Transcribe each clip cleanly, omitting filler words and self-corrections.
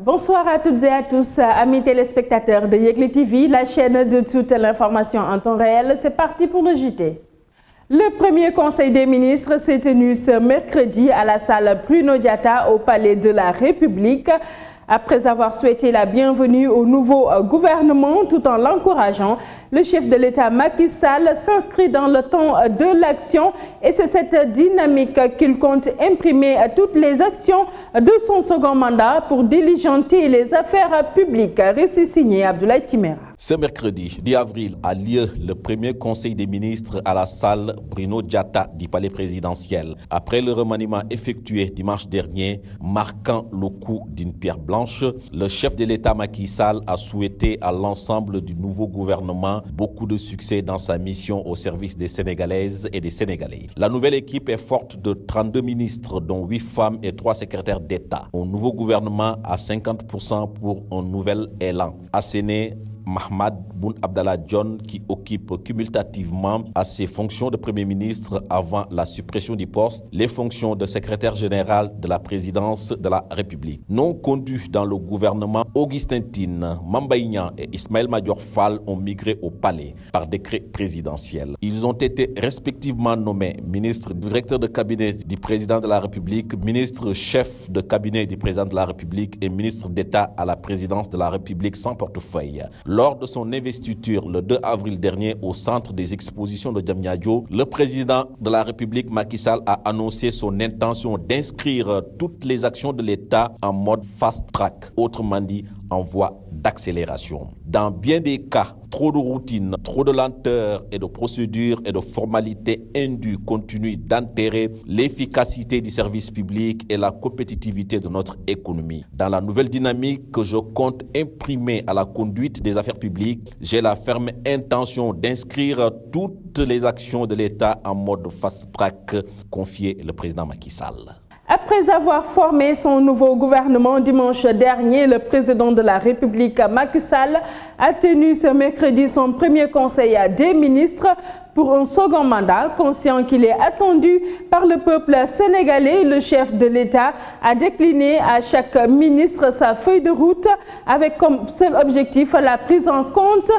Bonsoir à toutes et à tous, amis téléspectateurs de Yegle TV, la chaîne de toute l'information en temps réel. C'est parti pour le JT. Le premier conseil des ministres s'est tenu ce mercredi à la salle Bruno Diatta au Palais de la République. Après avoir souhaité la bienvenue au nouveau gouvernement tout en l'encourageant, le chef de l'État Macky Sall s'inscrit dans le temps de l'action et c'est cette dynamique qu'il compte imprimer à toutes les actions de son second mandat pour diligenter les affaires publiques. Récit signé Abdoulaye Timera. Ce mercredi 10 avril a lieu le premier conseil des ministres à la salle Bruno Diatta du palais présidentiel. Après le remaniement effectué dimanche dernier, marquant le coup d'une pierre blanche, le chef de l'État Macky Sall a souhaité à l'ensemble du nouveau gouvernement beaucoup de succès dans sa mission au service des Sénégalaises et des Sénégalais. La nouvelle équipe est forte de 32 ministres, dont 8 femmes et 3 secrétaires d'État. Un nouveau gouvernement à 50% pour un nouvel élan. Asséné Mahammed Boun Abdallah Dionne, qui occupe cumulativement à ses fonctions de Premier ministre avant la suppression du poste, les fonctions de secrétaire général de la présidence de la République. Non conduits dans le gouvernement, Augustin Tine, Mamba Ignan et Ismaël Madior Fall ont migré au palais par décret présidentiel. Ils ont été respectivement nommés ministre directeur de cabinet du président de la République, ministre chef de cabinet du président de la République et ministre d'État à la présidence de la République sans portefeuille. Lors de son investiture le 2 avril dernier au centre des expositions de Diamniadio, le président de la République Macky Sall a annoncé son intention d'inscrire toutes les actions de l'État en mode fast-track, autrement dit en voie d'accélération. Dans bien des cas, trop de routine, trop de lenteur et de procédures et de formalités indues continuent d'enterrer l'efficacité du service public et la compétitivité de notre économie. Dans la nouvelle dynamique que je compte imprimer à la conduite des affaires publiques, j'ai la ferme intention d'inscrire toutes les actions de l'État en mode fast-track, confié le président Macky Sall. Après avoir formé son nouveau gouvernement dimanche dernier, le président de la République Macky Sall a tenu ce mercredi son premier conseil des ministres pour un second mandat. Conscient qu'il est attendu par le peuple sénégalais, le chef de l'État a décliné à chaque ministre sa feuille de route avec comme seul objectif la prise en compte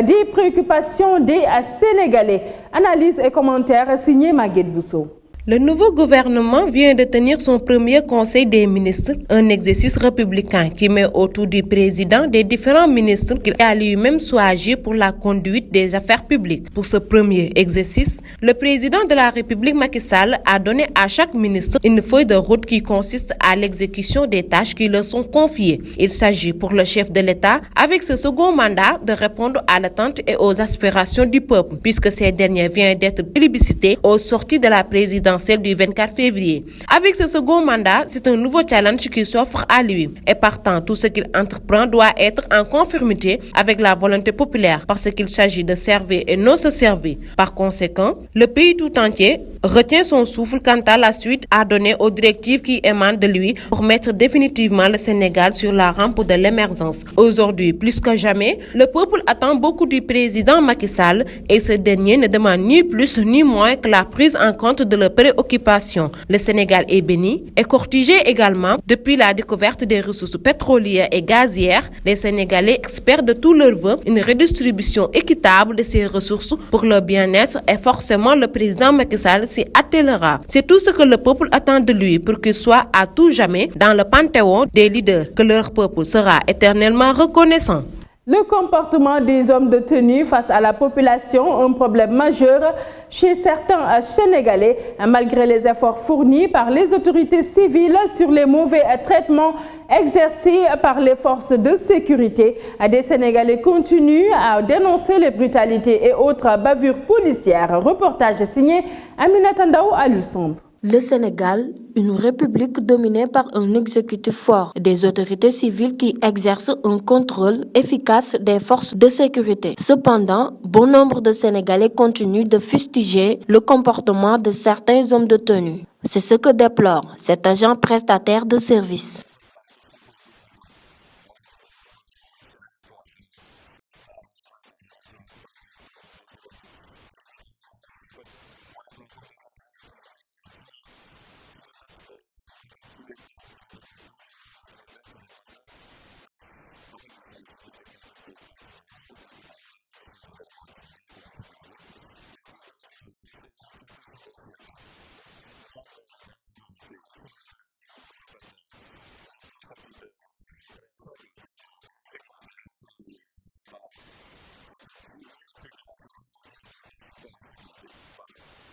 des préoccupations des Sénégalais. Analyse et commentaires signé Maguette Bousso. Le nouveau gouvernement vient de tenir son premier conseil des ministres, un exercice républicain qui met autour du président des différents ministres qu'il a lui-même choisi pour la conduite des affaires publiques. Pour ce premier exercice, le président de la République Macky Sall a donné à chaque ministre une feuille de route qui consiste à l'exécution des tâches qui leur sont confiées. Il s'agit pour le chef de l'État, avec ce second mandat, de répondre à l'attente et aux aspirations du peuple, puisque ces derniers viennent d'être plébiscités au sortir de la présidence du 24 février. Avec ce second mandat, c'est un nouveau challenge qui s'offre à lui. Et partant, tout ce qu'il entreprend doit être en conformité avec la volonté populaire parce qu'il s'agit de servir et non se servir. Par conséquent, le pays tout entier retient son souffle quant à la suite à donner aux directives qui émanent de lui pour mettre définitivement le Sénégal sur la rampe de l'émergence. Aujourd'hui, plus que jamais, le peuple attend beaucoup du président Macky Sall et ce dernier ne demande ni plus ni moins que la prise en compte de leurs préoccupations. Le Sénégal est béni et cortigé également depuis la découverte des ressources pétrolières et gazières. Les Sénégalais espèrent de tout leur vœu une redistribution équitable de ces ressources pour leur bien-être et forcément le président Macky Sall s'y attellera. C'est tout ce que le peuple attend de lui pour qu'il soit à tout jamais dans le panthéon des leaders que leur peuple sera éternellement reconnaissant. Le comportement des hommes de tenue face à la population, un problème majeur chez certains Sénégalais, malgré les efforts fournis par les autorités civiles sur les mauvais traitements exercés par les forces de sécurité. Des Sénégalais continuent à dénoncer les brutalités et autres bavures policières. Reportage signé Aminata Ndao à Luxembourg. Le Sénégal, une république dominée par un exécutif fort, des autorités civiles qui exercent un contrôle efficace des forces de sécurité. Cependant, bon nombre de Sénégalais continuent de fustiger le comportement de certains hommes de tenue. C'est ce que déplore cet agent prestataire de service.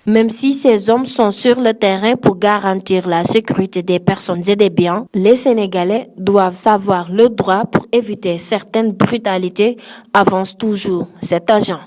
Même si ces hommes sont sur le terrain pour garantir la sécurité des personnes et des biens, les Sénégalais doivent savoir le droit pour éviter certaines brutalités, avance toujours cet agent.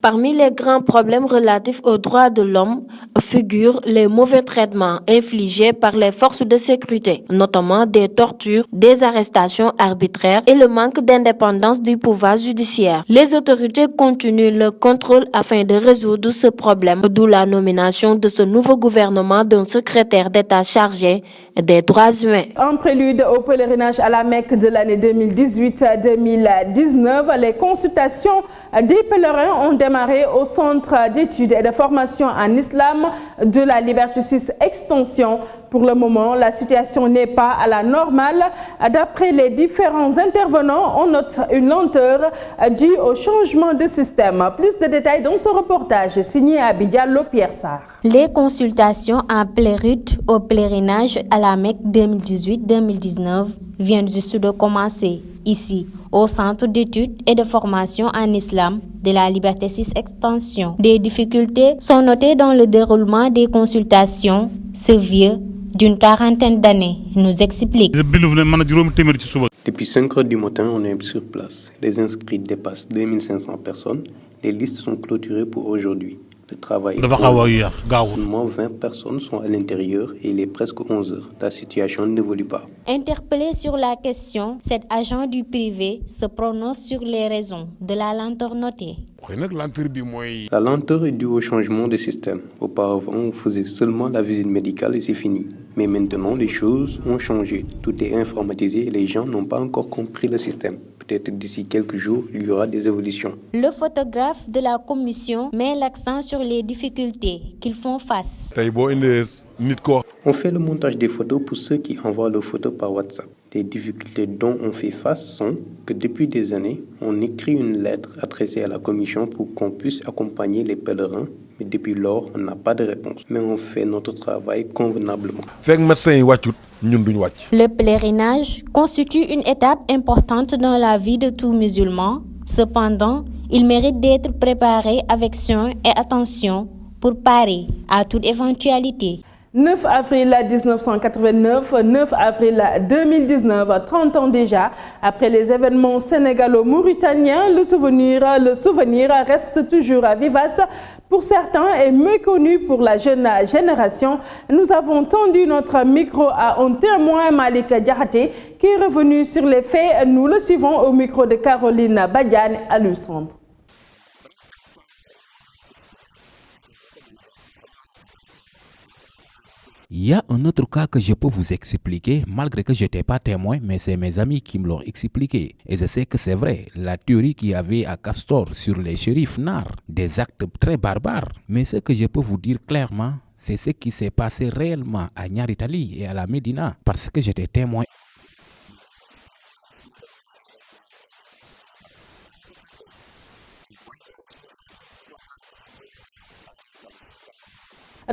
Parmi les grands problèmes relatifs aux droits de l'homme figurent les mauvais traitements infligés par les forces de sécurité, notamment des tortures, des arrestations arbitraires et le manque d'indépendance du pouvoir judiciaire. Les autorités continuent le contrôle afin de résoudre ce problème, d'où la nomination de ce nouveau gouvernement d'un secrétaire d'État chargé des droits humains. En prélude au pèlerinage à la Mecque de l'année 2018-2019, les consultations des pèlerins ont démarré au Centre d'études et de formation en islam de la Liberté 6 Extension. Pour le moment, la situation n'est pas à la normale. D'après les différents intervenants, on note une lenteur due au changement de système. Plus de détails dans ce reportage signé Abidjan Pierre Sarr. Les consultations en prélude au pèlerinage à la Mecque 2018-2019 viennent juste de commencer ici, au Centre d'études et de formation en islam de la Liberté 6 Extension. Des difficultés sont notées dans le déroulement des consultations. Ce vieux d'une quarantaine d'années nous explique. Depuis 5 heures du matin, on est sur place. Les inscrits dépassent 2500 personnes. Les listes sont clôturées pour aujourd'hui. Le travail est seulement 20 personnes sont à l'intérieur et il est presque 11 heures. La situation n'évolue pas. Interpellé sur la question, cet agent du privé se prononce sur les raisons de la lenteur notée. La lenteur est due au changement de système. Auparavant, on faisait seulement la visite médicale et c'est fini. Mais maintenant, les choses ont changé. Tout est informatisé et les gens n'ont pas encore compris le système. Peut-être d'ici quelques jours, il y aura des évolutions. Le photographe de la commission met l'accent sur les difficultés qu'ils font face. On fait le montage des photos pour ceux qui envoient leurs photos par WhatsApp. Les difficultés dont on fait face sont que depuis des années, on écrit une lettre adressée à la commission pour qu'on puisse accompagner les pèlerins. Mais depuis lors, on n'a pas de réponse. Mais on fait notre travail convenablement. Le pèlerinage constitue une étape importante dans la vie de tout musulman. Cependant, il mérite d'être préparé avec soin et attention pour parer à toute éventualité. 9 avril 1989, 9 avril 2019, 30 ans déjà, après les événements sénégalo-mauritaniens, le souvenir reste toujours vivace pour certains et méconnu pour la jeune génération. Nous avons tendu notre micro à un témoin, Malik Diakhaté, qui est revenu sur les faits. Nous le suivons au micro de Caroline Badiane à Luxembourg. Il y a un autre cas que je peux vous expliquer, malgré que je n'étais pas témoin, mais c'est mes amis qui me l'ont expliqué. Et je sais que c'est vrai, la théorie qu'il y avait à Castor sur les shérifs Nar, des actes très barbares. Mais ce que je peux vous dire clairement, c'est ce qui s'est passé réellement à Nyaritali et à la Médina, parce que j'étais témoin.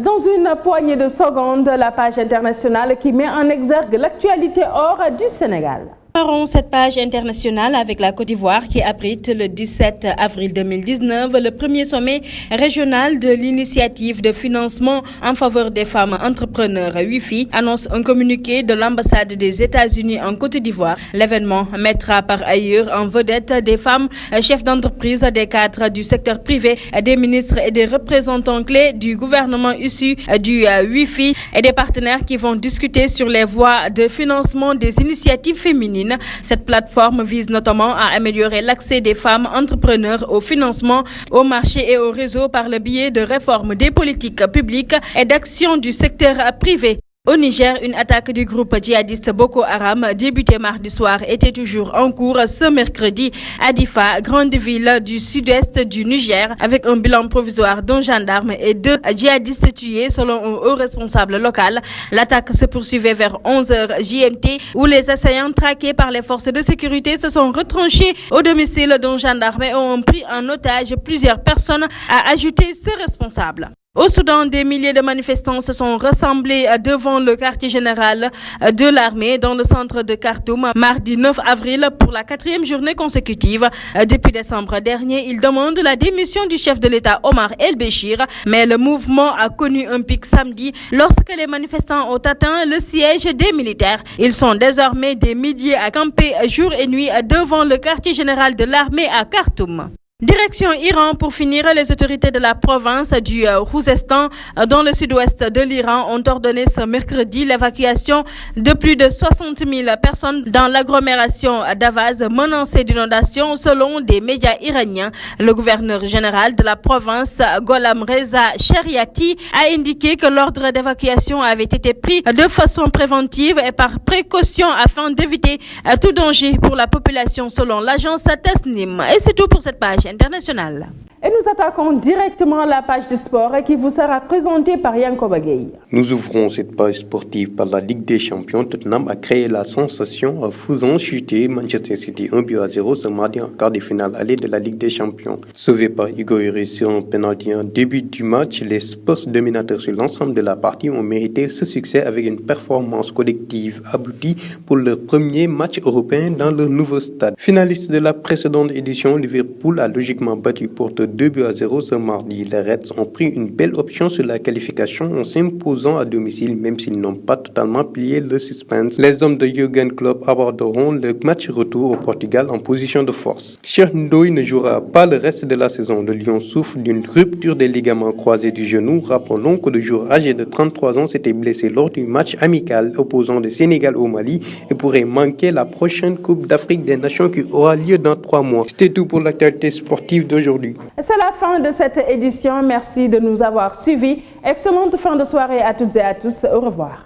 Dans une poignée de secondes, la page internationale qui met en exergue l'actualité hors du Sénégal. Parons cette page internationale avec la Côte d'Ivoire qui abrite le 17 avril 2019 le premier sommet régional de l'initiative de financement en faveur des femmes entrepreneurs Wi-Fi, annonce un communiqué de l'ambassade des États-Unis en Côte d'Ivoire. L'événement mettra par ailleurs en vedette des femmes chefs d'entreprise, des cadres du secteur privé, des ministres et des représentants clés du gouvernement issus du Wi-Fi et des partenaires qui vont discuter sur les voies de financement des initiatives féminines. Cette plateforme vise notamment à améliorer l'accès des femmes entrepreneurs au financement, au marché et au réseau par le biais de réformes des politiques publiques et d'actions du secteur privé. Au Niger, une attaque du groupe djihadiste Boko Haram débutée mardi soir était toujours en cours ce mercredi à Difa, grande ville du sud-est du Niger, avec un bilan provisoire d'un gendarme et 2 djihadistes tués selon un haut responsable local. L'attaque se poursuivait vers 11h GMT où les assaillants traqués par les forces de sécurité se sont retranchés au domicile d'un gendarme et ont pris en otage plusieurs personnes, a ajouté ce responsable. Au Soudan, des milliers de manifestants se sont rassemblés devant le quartier général de l'armée dans le centre de Khartoum mardi 9 avril pour la 4e journée consécutive. Depuis décembre dernier, ils demandent la démission du chef de l'État Omar El-Béchir, mais le mouvement a connu un pic samedi lorsque les manifestants ont atteint le siège des militaires. Ils sont désormais des milliers à camper jour et nuit devant le quartier général de l'armée à Khartoum. Direction Iran pour finir, les autorités de la province du Khouzestan dans le sud-ouest de l'Iran ont ordonné ce mercredi l'évacuation de plus de 60 000 personnes dans l'agglomération d'Avaz menacée d'inondation selon des médias iraniens. Le gouverneur général de la province, Gholam Reza Shariati, a indiqué que l'ordre d'évacuation avait été pris de façon préventive et par précaution afin d'éviter tout danger pour la population selon l'agence Tasnim. Et c'est tout pour cette page internationale. Et nous attaquons directement la page de sport qui vous sera présentée par Yankoba Gueye. Nous ouvrons cette page sportive par la Ligue des Champions. Tottenham a créé la sensation en faisant chuter Manchester City 1-0 ce mardi en quart de finale aller de la Ligue des Champions. Sauvé par Hugo Lloris sur un penalty en début du match, les Spurs dominateurs sur l'ensemble de la partie ont mérité ce succès avec une performance collective aboutie pour leur premier match européen dans leur nouveau stade. Finaliste de la précédente édition, Liverpool a logiquement battu Porto 2-0 ce mardi. Les Reds ont pris une belle option sur la qualification en s'imposant à domicile, même s'ils n'ont pas totalement plié le suspense. Les hommes de Jürgen Klopp aborderont le match retour au Portugal en position de force. Cheikh Ndoye ne jouera pas le reste de la saison. Le Lion souffre d'une rupture des ligaments croisés du genou. Rappelons que le joueur âgé de 33 ans s'était blessé lors du match amical opposant le Sénégal au Mali et pourrait manquer la prochaine Coupe d'Afrique des Nations qui aura lieu dans 3 mois. C'était tout pour l'actualité sportive d'aujourd'hui. C'est la fin de cette édition. Merci de nous avoir suivis. Excellente fin de soirée à toutes et à tous. Au revoir.